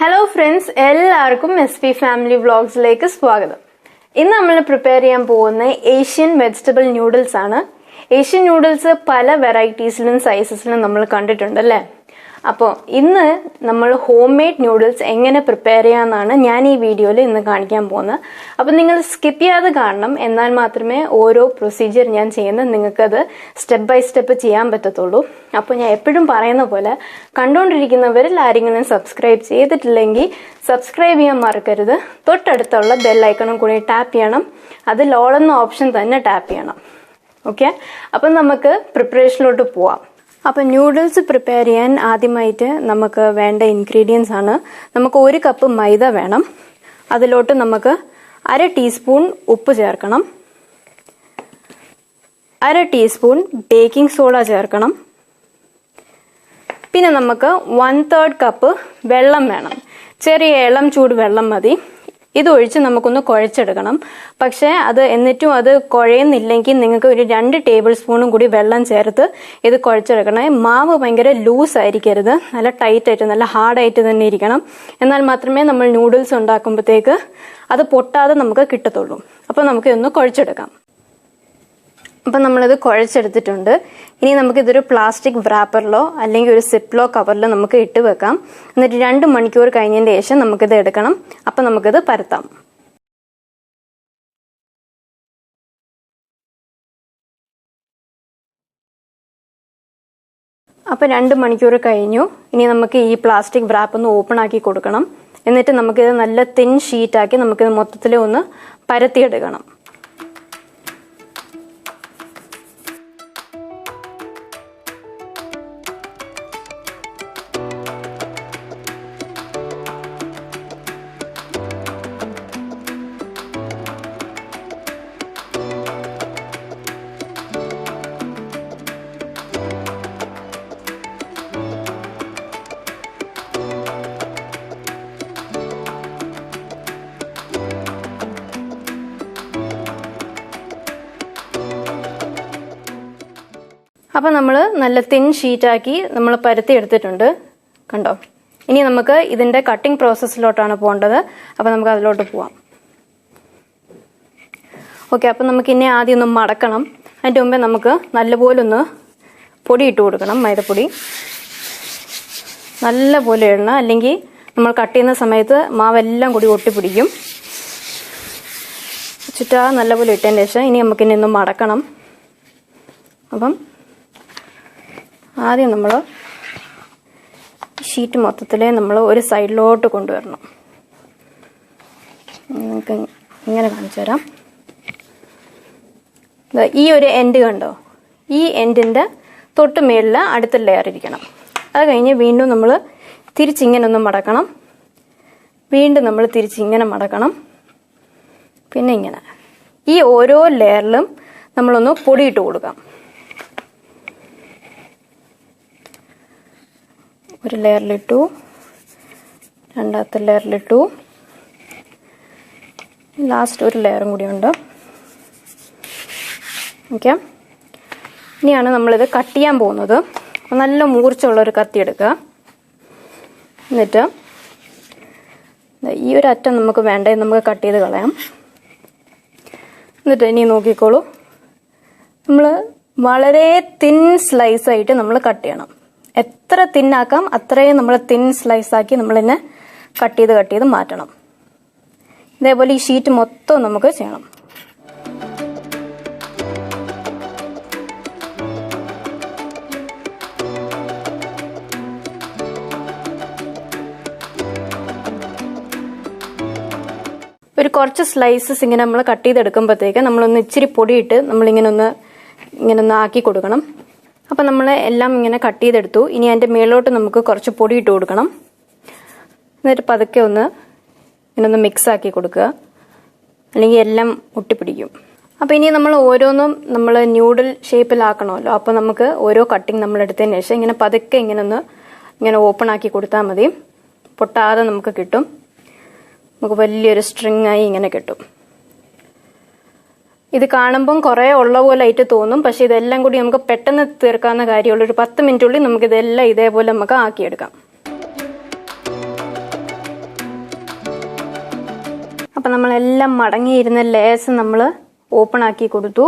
Hello friends, എല്ലാവർക്കും SP Family Vlogs ലേക്ക് സ്വാഗതം. ഇന്ന് നമ്മൾ പ്രിപ്പയർ ചെയ്യാൻ പോകുന്ന ഏഷ്യൻ വെജിറ്റബിൾ നൂഡിൽസ് ആണ്. ഏഷ്യൻ നൂഡിൽസ് പല വെറൈറ്റീസിലും സൈസസിലും നമ്മൾ കണ്ടിട്ടുണ്ട് അല്ലേ? അപ്പോൾ ഇന്ന് നമ്മൾ ഹോം മെയ്ഡ് നൂഡിൽസ് എങ്ങനെ പ്രിപ്പയർ ചെയ്യാമെന്നാണ് ഞാൻ ഈ വീഡിയോയിൽ ഇന്ന് കാണിക്കാൻ പോകുന്നത്. അപ്പോൾ നിങ്ങൾ സ്കിപ്പ് ചെയ്യാതെ കാണണം, എന്നാൽ മാത്രമേ ഓരോ പ്രൊസീജിയർ ഞാൻ ചെയ്യുന്നത് നിങ്ങൾക്കത് സ്റ്റെപ്പ് ബൈ സ്റ്റെപ്പ് ചെയ്യാൻ പറ്റത്തുള്ളൂ. അപ്പോൾ ഞാൻ എപ്പോഴും പറയുന്ന പോലെ കണ്ടുകൊണ്ടിരിക്കുന്നവരിൽ ആരെങ്കിലും സബ്സ്ക്രൈബ് ചെയ്തിട്ടില്ലെങ്കിൽ സബ്സ്ക്രൈബ് ചെയ്യാൻ മറക്കരുത്. തൊട്ടടുത്തുള്ള ബെല്ലൈക്കണും കൂടി ടാപ്പ് ചെയ്യണം. അതിൽ ഓൾ എന്ന ഓപ്ഷൻ തന്നെ ടാപ്പ് ചെയ്യണം. ഓക്കെ, അപ്പം നമുക്ക് പ്രിപ്പറേഷനിലോട്ട് പോവാം. അപ്പം നൂഡിൽസ് പ്രിപ്പയർ ചെയ്യാൻ ആദ്യമായിട്ട് നമുക്ക് വേണ്ട ഇൻഗ്രീഡിയൻസ് ആണ്. നമുക്ക് 1 കപ്പ് മൈദ വേണം. അതിലോട്ട് നമുക്ക് 1/2 ടീസ്പൂൺ ഉപ്പ് ചേർക്കണം, 1/2 ടീസ്പൂൺ ബേക്കിംഗ് സോഡ ചേർക്കണം. പിന്നെ നമുക്ക് 1/3 കപ്പ് വെള്ളം വേണം. ചെറിയ ഇളം ചൂട് വെള്ളം മതി. ഇതൊഴിച്ച് നമുക്കൊന്ന് കുഴച്ചെടുക്കണം. പക്ഷേ എന്നിട്ടും അത് കുഴയുന്നില്ലെങ്കിൽ നിങ്ങൾക്ക് ഒരു 2 ടേബിൾ സ്പൂണും കൂടി വെള്ളം ചേർത്ത് ഇത് കുഴച്ചെടുക്കണം. മാവ് ഭയങ്കര ലൂസ് ആയിരിക്കരുത്, നല്ല ടൈറ്റ് ആയിട്ട് നല്ല ഹാർഡായിട്ട് തന്നെ ഇരിക്കണം. എന്നാൽ മാത്രമേ നമ്മൾ നൂഡിൽസ് ഉണ്ടാക്കുമ്പോഴത്തേക്ക് അത് പൊട്ടാതെ നമുക്ക് കിട്ടത്തുള്ളൂ. അപ്പോൾ നമുക്ക് ഇതൊന്ന് കുഴച്ചെടുക്കാം. അപ്പം നമ്മളിത് കുഴച്ചെടുത്തിട്ടുണ്ട്. ഇനി നമുക്കിതൊരു പ്ലാസ്റ്റിക് വ്രാപ്പറിലോ അല്ലെങ്കിൽ ഒരു സിപ്ലോ കവറിലോ നമുക്ക് ഇട്ട് വെക്കാം. എന്നിട്ട് 2 മണിക്കൂർ കഴിഞ്ഞതിന് ശേഷം നമുക്കിത് എടുക്കണം. അപ്പം നമുക്കിത് പരത്താം. അപ്പം 2 മണിക്കൂർ കഴിഞ്ഞു. ഇനി നമുക്ക് ഈ പ്ലാസ്റ്റിക് വ്രാപ്പ് ഒന്ന് ഓപ്പൺ ആക്കി കൊടുക്കണം. എന്നിട്ട് നമുക്കിത് നല്ല തിൻ ഷീറ്റാക്കി നമുക്കിത് മൊത്തത്തിൽ ഒന്ന് പരത്തിയെടുക്കണം. അപ്പം നമ്മൾ നല്ല തിൻ ഷീറ്റാക്കി നമ്മൾ പരത്തി എടുത്തിട്ടുണ്ട്, കണ്ടോ? ഇനി നമുക്ക് ഇതിൻ്റെ കട്ടിംഗ് പ്രോസസ്സിലോട്ടാണ് പോകേണ്ടത്. അപ്പം നമുക്ക് അതിലോട്ട് പോവാം. ഓക്കെ, അപ്പം നമുക്കിന്നെ ആദ്യം ഒന്ന് മടക്കണം. അതിൻ്റെ മുമ്പേ നമുക്ക് നല്ലപോലെ ഒന്ന് പൊടി ഇട്ട് കൊടുക്കണം. മൈദപ്പൊടി നല്ലപോലെ ഇടണം, അല്ലെങ്കിൽ നമ്മൾ കട്ട് ചെയ്യുന്ന സമയത്ത് മാവെല്ലാം കൂടി ഒട്ടിപ്പിടിക്കും. ചുറ്റാ നല്ലപോലെ ഇട്ടതിന് ശേഷം ഇനി നമുക്കിന്നെ ഒന്ന് മടക്കണം. അപ്പം ആദ്യം നമ്മൾ ഷീറ്റ് മൊത്തത്തിൽ നമ്മൾ ഒരു സൈഡിലോട്ട് കൊണ്ടുവരണം. നമുക്ക് ഇങ്ങനെ കാണിച്ചു തരാം. ഈ ഒരു എൻഡ് കണ്ടോ? ഈ എൻഡിൻ്റെ തൊട്ട് മേളിൽ അടുത്ത ലെയർ ഇരിക്കണം. അത് കഴിഞ്ഞ് വീണ്ടും നമ്മൾ തിരിച്ചിങ്ങനെ ഒന്ന് മടക്കണം. വീണ്ടും നമ്മൾ തിരിച്ചിങ്ങനെ മടക്കണം. പിന്നെ ഇങ്ങനെ ഈ ഓരോ ലെയറിലും നമ്മളൊന്ന് പൊടിയിട്ട് കൊടുക്കാം. ഒരു ലെയറിലിട്ടു, രണ്ടാമത്തെ ലെയറിലിട്ടു, ലാസ്റ്റ് ഒരു ലെയറും കൂടിയുണ്ട്. ഓക്കെ, ഇനിയാണ് നമ്മളിത് കട്ട് ചെയ്യാൻ പോകുന്നത്. നല്ല മൂർച്ചയുള്ളൊരു കത്തി എടുക്കുക. എന്നിട്ട് ഈ ഒരു അറ്റം നമുക്ക് വേണ്ടത് നമുക്ക് കട്ട് ചെയ്ത് കളയാം. എന്നിട്ട് ഇനി നോക്കിക്കോളൂ, നമ്മൾ വളരെ തിൻ സ്ലൈസായിട്ട് നമ്മൾ കട്ട് ചെയ്യണം. എത്ര തിന്നാക്കാം അത്രയും നമ്മൾ തിൻ സ്ലൈസാക്കി നമ്മളിന്നെ കട്ട് ചെയ്ത് മാറ്റണം. ഇതേപോലെ ഈ ഷീറ്റ് മൊത്തം നമുക്ക് ചെയ്യണം. ഒരു കുറച്ച് സ്ലൈസസ് ഇങ്ങനെ നമ്മൾ കട്ട് ചെയ്തെടുക്കുമ്പോഴത്തേക്ക് നമ്മളൊന്ന് ഇച്ചിരി പൊടിയിട്ട് നമ്മളിങ്ങനെ ഒന്ന് ആക്കി കൊടുക്കണം. അപ്പം നമ്മൾ എല്ലാം ഇങ്ങനെ കട്ട് ചെയ്തെടുത്തു. ഇനി അതിൻ്റെ മേലോട്ട് നമുക്ക് കുറച്ച് പൊടി ഇട്ട് കൊടുക്കണം. എന്നിട്ട് പതുക്കെ ഇങ്ങനെ മിക്സ് ആക്കി കൊടുക്കുക, അല്ലെങ്കിൽ എല്ലാം ഒട്ടിപ്പിടിക്കും. അപ്പോൾ ഇനി നമ്മൾ ഓരോന്നും നമ്മൾ ന്യൂഡിൽ ഷേപ്പിലാക്കണമല്ലോ. അപ്പോൾ നമുക്ക് ഓരോ കട്ടിങ് നമ്മൾ എടുത്തതിന് ശേഷം ഇങ്ങനെ പതുക്കെ ഇങ്ങനെ ഓപ്പൺ ആക്കി കൊടുത്താൽ മതി. പൊട്ടാതെ നമുക്ക് കിട്ടും. നമുക്ക് വലിയൊരു സ്ട്രിങ് ആയി ഇങ്ങനെ കിട്ടും. ഇത് കാണുമ്പം കുറേ ഉള്ള പോലെ ആയിട്ട് തോന്നും, പക്ഷെ ഇതെല്ലാം കൂടി നമുക്ക് പെട്ടെന്ന് തീർക്കാവുന്ന കാര്യമുള്ള ഒരു 10 മിനിറ്റുള്ളിൽ നമുക്ക് ഇതെല്ലാം ഇതേപോലെ നമുക്ക് ആക്കിയെടുക്കാം. അപ്പം നമ്മളെല്ലാം മടങ്ങിയിരുന്ന ലേസ് നമ്മൾ ഓപ്പൺ ആക്കി കൊടുത്തു.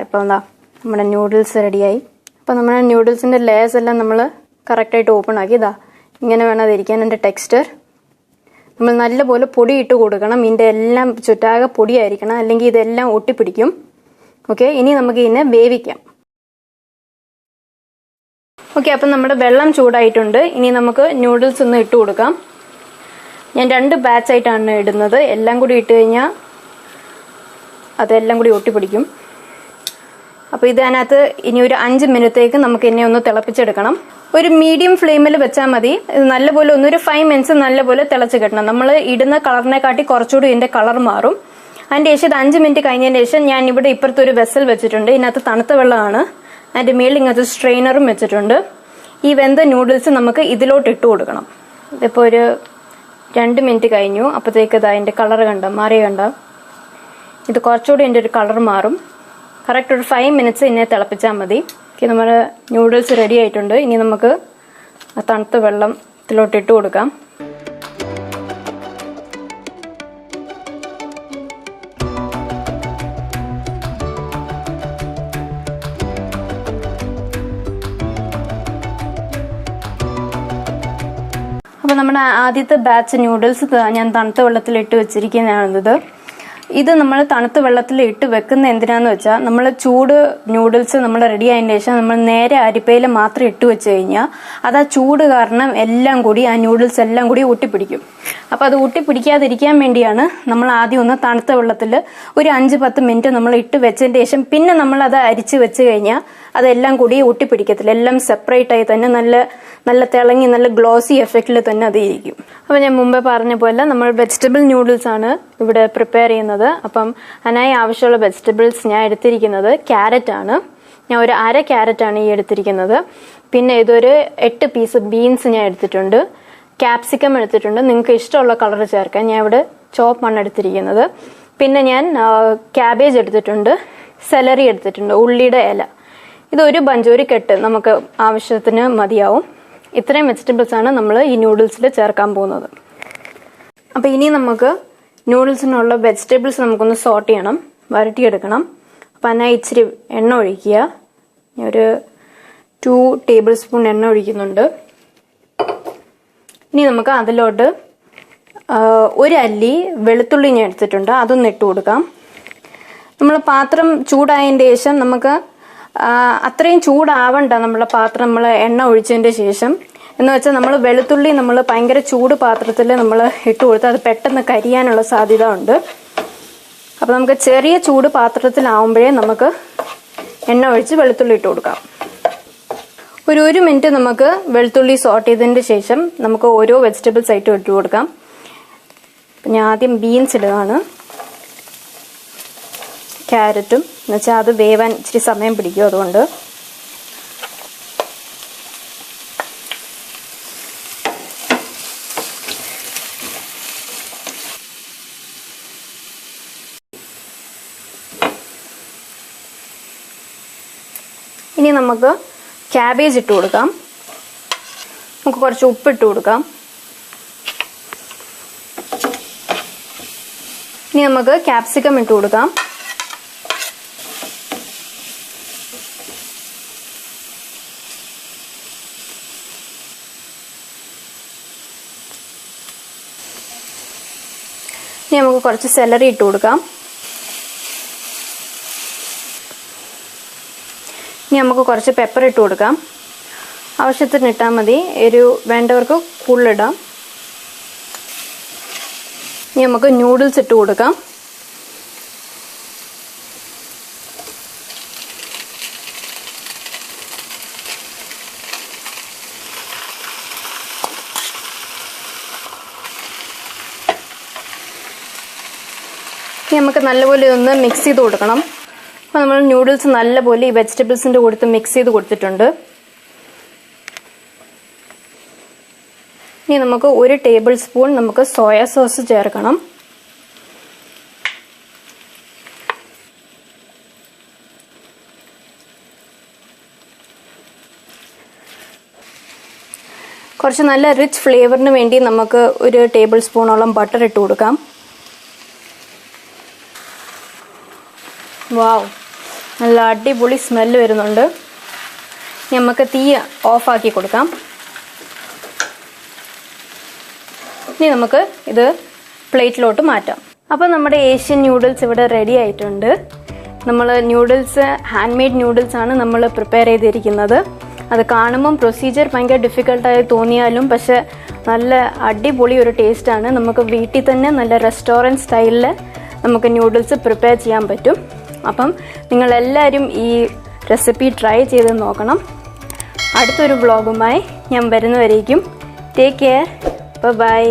ഇപ്പോൾ നമ്മുടെ ന്യൂഡിൽസ് റെഡിയായി. അപ്പോൾ നമ്മുടെ ന്യൂഡിൽസിൻ്റെ ലേസ് എല്ലാം നമ്മൾ കറക്റ്റായിട്ട് ഓപ്പൺ ആക്കി. ഇങ്ങനെ വേണം അതിരിക്കാൻ. എൻ്റെ ടെക്സ്ചർ നമ്മൾ നല്ലപോലെ പൊടി ഇട്ട് കൊടുക്കണം. ഇതിൻ്റെ എല്ലാം ചുറ്റാകെ പൊടിയായിരിക്കണം, അല്ലെങ്കിൽ ഇതെല്ലാം ഒട്ടിപ്പിടിക്കും. ഓക്കെ, ഇനി നമുക്ക് ഇതിനെ വേവിക്കാം. ഓക്കെ, അപ്പം നമ്മുടെ വെള്ളം ചൂടായിട്ടുണ്ട്. ഇനി നമുക്ക് ന്യൂഡിൽസ് ഒന്ന് ഇട്ട് കൊടുക്കാം. ഞാൻ 2 ബാച്ചായിട്ടാണ് ഇടുന്നത്. എല്ലാം കൂടി ഇട്ട് കഴിഞ്ഞാൽ അതെല്ലാം കൂടി ഒട്ടിപ്പിടിക്കും. അപ്പോൾ ഇതിനകത്ത് ഇനി ഒരു 5 മിനിറ്റത്തേക്ക് നമുക്ക് എന്നെ ഒന്ന് തിളപ്പിച്ചെടുക്കണം. ഒരു മീഡിയം ഫ്ലെയിമിൽ വെച്ചാൽ മതി. ഇത് നല്ലപോലെ ഒരു 5 മിനിറ്റ്സ് നല്ലപോലെ തിളച്ച് കിട്ടണം. നമ്മൾ ഇടുന്ന കളറിനെക്കാട്ടി കുറച്ചുകൂടി ഇതിൻ്റെ കളർ മാറും. അതിൻ്റെ ശേഷം ഇത് 5 മിനിറ്റ് കഴിഞ്ഞതിന് ശേഷം ഞാൻ ഇവിടെ ഇപ്പുറത്ത് ഒരു വെസൽ വെച്ചിട്ടുണ്ട്. ഇതിനകത്ത് തണുത്ത വെള്ളമാണ്. അതിൻ്റെ മേളിൽ ഇങ്ങനത്തെ സ്ട്രെയിനറും വെച്ചിട്ടുണ്ട്. ഈ വെന്ത ന്യൂഡിൽസ് നമുക്ക് ഇതിലോട്ട് ഇട്ട് കൊടുക്കണം. ഇതിപ്പോൾ ഒരു 2 മിനിറ്റ് കഴിഞ്ഞു. അപ്പോഴത്തേക്ക് അതിൻ്റെ കളർ മാറിയ ഇത് കുറച്ചുകൂടി എൻ്റെ ഒരു കളർ മാറും. കറക്റ്റ് ഒരു 5 മിനിറ്റ്സ് ഇതിനെ തിളപ്പിച്ചാൽ മതി. ഓക്കെ, നമ്മുടെ ന്യൂഡിൽസ് റെഡി ആയിട്ടുണ്ട്. ഇനി നമുക്ക് ആ തണുത്ത വെള്ളത്തിലോട്ട് ഇട്ട് കൊടുക്കാം. അപ്പോൾ നമ്മുടെ ആദ്യത്തെ ബാച്ച് ന്യൂഡിൽസ് ഞാൻ തണുത്ത വെള്ളത്തിൽ ഇട്ട് വെച്ചിരിക്കുന്നതാണിത്. ഇത് നമ്മൾ തണുത്ത വെള്ളത്തിൽ ഇട്ട് വെക്കുന്ന എന്തിനാന്ന് വെച്ചാൽ, നമ്മൾ ചൂട് ന്യൂഡിൽസ് നമ്മൾ റെഡി ആയതിന് ശേഷം നമ്മൾ നേരെ അരിപ്പയിൽ മാത്രം ഇട്ട് വെച്ച് കഴിഞ്ഞാൽ അത് ആ ചൂട് കാരണം എല്ലാം കൂടി ആ ന്യൂഡിൽസ് എല്ലാം കൂടി ഒട്ടിപ്പിടിക്കും. അപ്പോൾ അത് ഒട്ടിപ്പിടിക്കാതിരിക്കാൻ വേണ്ടിയാണ് നമ്മൾ ആദ്യം ഒന്ന് തണുത്ത വെള്ളത്തിൽ ഒരു 5-10 മിനിറ്റ് നമ്മൾ ഇട്ട് വെച്ചതിന് ശേഷം പിന്നെ നമ്മൾ അത് അരിച്ച് വെച്ച് കഴിഞ്ഞാൽ അതെല്ലാം കൂടി ഒട്ടിപ്പിടിക്കത്തില്ല. എല്ലാം സെപ്പറേറ്റ് ആയി തന്നെ നല്ല തിളങ്ങി നല്ല ഗ്ലോസി എഫക്റ്റിൽ തന്നെ അത് ഇരിക്കും. അപ്പോൾ ഞാൻ മുമ്പേ പറഞ്ഞ പോലെ നമ്മൾ വെജിറ്റബിൾ ന്യൂഡിൽസ് ആണ് ഇവിടെ പ്രിപ്പയർ ചെയ്യുന്നത്. അപ്പം അതിനായി ആവശ്യമുള്ള വെജിറ്റബിൾസ് ഞാൻ എടുത്തിരിക്കുന്നത് ക്യാരറ്റ് ആണ്. ഞാൻ ഒരു 1/2 ക്യാരറ്റാണ് ഈ എടുത്തിരിക്കുന്നത്. പിന്നെ ഇതൊരു 8 പീസ് ബീൻസ് ഞാൻ എടുത്തിട്ടുണ്ട്. ക്യാപ്സിക്കം എടുത്തിട്ടുണ്ട്. നിങ്ങൾക്ക് ഇഷ്ടമുള്ള കളർ ചേർക്കാൻ. ഞാൻ ഇവിടെ ചോപ്പാണ് എടുത്തിരിക്കുന്നത്. പിന്നെ ഞാൻ ക്യാബേജ് എടുത്തിട്ടുണ്ട്. സെലറി എടുത്തിട്ടുണ്ട്. ഉള്ളിയുടെ ഇല. ഇതൊരു ബഞ്ച്, ഒരു കെട്ട് നമുക്ക് ആവശ്യത്തിന് മതിയാവും. ഇത്രയും വെജിറ്റബിൾസ് ആണ് നമ്മൾ ഈ ന്യൂഡിൽസിൽ ചേർക്കാൻ പോകുന്നത്. അപ്പോൾ ഇനി നമുക്ക് ന്യൂഡിൽസിനുള്ള വെജിറ്റബിൾസ് നമുക്കൊന്ന് സോട്ട് ചെയ്യണം, വരട്ടിയെടുക്കണം. അപ്പോൾ അതിനായി ഇച്ചിരി എണ്ണ ഒഴിക്കുക. ഒരു 2 ടേബിൾ സ്പൂൺ എണ്ണ ഒഴിക്കുന്നുണ്ട്. ഇനി നമുക്ക് അതിലോട്ട് 1 അല്ലി വെളുത്തുള്ളി ഞാൻ എടുത്തിട്ടുണ്ട്. അതൊന്ന് ഇട്ട് കൊടുക്കാം. നമ്മൾ പാത്രം ചൂടായതിൻ്റെ ശേഷം നമുക്ക് അത്രയും ചൂടാവണ്ട നമ്മളെ പാത്രം നമ്മൾ എണ്ണ ഒഴിച്ചതിൻ്റെ ശേഷം. എന്ന് വെച്ചാൽ നമ്മൾ വെളുത്തുള്ളി നമ്മൾ ഭയങ്കര ചൂട് പാത്രത്തിൽ നമ്മൾ ഇട്ട് കൊടുത്താൽ അത് പെട്ടെന്ന് കരിയാനുള്ള സാധ്യത ഉണ്ട്. അപ്പോൾ നമുക്ക് ചെറിയ ചൂട് പാത്രത്തിലാവുമ്പോഴേ നമുക്ക് എണ്ണ ഒഴിച്ച് വെളുത്തുള്ളി ഇട്ട് കൊടുക്കാം. ഒരു 1 മിനിറ്റ് നമുക്ക് വെളുത്തുള്ളി സോട്ട് ചെയ്തതിൻ്റെ ശേഷം നമുക്ക് ഓരോ വെജിറ്റബിൾസ് ആയിട്ട് ഇട്ട് കൊടുക്കാം. ഞാൻ ആദ്യം ബീൻസ് ഇടുകയാണ്. ക്യാരറ്റും എന്ന് വെച്ചാൽ അത് വേവാൻ ഇച്ചിരി സമയം പിടിക്കും. അതുകൊണ്ട് ഇനി നമുക്ക് ക്യാബേജ് ഇട്ട് കൊടുക്കാം. നമുക്ക് കുറച്ച് ഉപ്പിട്ട് കൊടുക്കാം. ഇനി നമുക്ക് ക്യാപ്സിക്കം ഇട്ട് കൊടുക്കാം. ഇനി നമുക്ക് കുറച്ച് സെലറി ഇട്ട് കൊടുക്കാം. ഇനി നമുക്ക് കുറച്ച് പെപ്പർ ഇട്ട് കൊടുക്കാം. ആവശ്യത്തിന് ഇട്ടാൽ മതി. വേണ്ടവർക്ക് കൂടുതലിടാം. ഇനി നമുക്ക് ന്യൂഡിൽസ് ഇട്ട് കൊടുക്കാം. ഇനി നമുക്ക് നല്ലപോലെ ഒന്ന് മിക്സ് ചെയ്ത് കൊടുക്കണം. അപ്പോൾ നമ്മൾ ന്യൂഡിൽസ് നല്ലപോലെ ഈ വെജിറ്റബിൾസിൻ്റെ കൂടെ മിക്സ് ചെയ്ത് കൊടുത്തിട്ടുണ്ട്. ഇനി നമുക്ക് 1 ടേബിൾ സ്പൂൺ നമുക്ക് സോയ സോസ് ചേർക്കണം. കുറച്ച് നല്ല റിച്ച് ഫ്ലേവറിന് വേണ്ടി നമുക്ക് 1 ടേബിൾ സ്പൂണോളം ബട്ടർ ഇട്ട് കൊടുക്കാം. വാവ്, നല്ല അടിപൊളി സ്മെല്ല് വരുന്നുണ്ട്. നമുക്ക് തീ ഓഫാക്കി കൊടുക്കാം. ഇനി നമുക്ക് ഇത് പ്ലേറ്റിലോട്ട് മാറ്റാം. അപ്പോൾ നമ്മുടെ ഏഷ്യൻ ന്യൂഡിൽസ് ഇവിടെ റെഡി ആയിട്ടുണ്ട്. നമ്മൾ ന്യൂഡിൽസ് ഹാൻഡ് മെയ്ഡ് ന്യൂഡിൽസ് ആണ് നമ്മൾ പ്രിപ്പയർ ചെയ്തിരിക്കുന്നത്. അത് കാണുമ്പം പ്രൊസീജിയർ ഭയങ്കര ഡിഫിക്കൽട്ടായി തോന്നിയാലും പക്ഷെ നല്ല അടിപൊളി ഒരു ടേസ്റ്റാണ്. നമുക്ക് വീട്ടിൽ തന്നെ നല്ല റെസ്റ്റോറൻറ്റ് സ്റ്റൈലിൽ നമുക്ക് ന്യൂഡിൽസ് പ്രിപ്പയർ ചെയ്യാൻ പറ്റും. അപ്പം നിങ്ങളെല്ലാവരും ഈ റെസിപ്പി ട്രൈ ചെയ്ത് നോക്കണം. അടുത്തൊരു വ്ളോഗുമായി ഞാൻ വരുന്നവരേക്കും ടേക്ക് കെയർ, ബൈ.